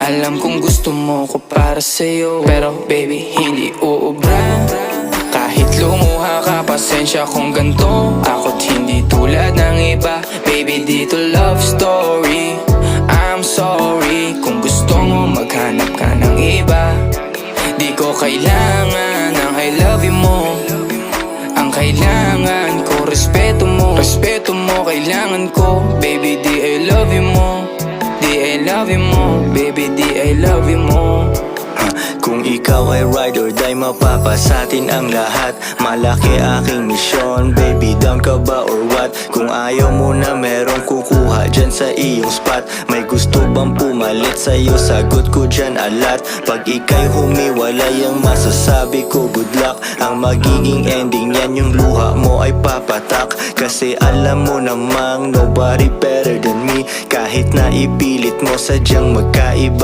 Alam kong gusto mo ko para sa'yo, pero baby hindi uubra. Kahit lumuha ka, pasensya kung ganto. Ako't hindi tulad ng iba. Baby, dito love story. I'm sorry kung gusto mo maghanap ka ng iba. Di ko kailangan ang I love you mo. Ang kailangan ko, respeto mo. Respeto mo, kailangan ko. Baby, di I love you mo. Di I love you mo. Baby, di I love you mo. Kung ikaw ay ride or die, mapapasatin ang lahat. Malaki aking misyon, baby, down ka ba or what? Kung ayaw mo na merong kukuha dyan sa iyong spot. May gusto bang pumalit sa'yo? Sagot ko dyan alat. Pag ika'y humiwalay, ang masasabi ko good luck. Ang magiging ending yan, yung luha mo ay papatak. Kasi alam mo namang nobody better than me. Kahit na ipilit mo, sadyang magkaiba.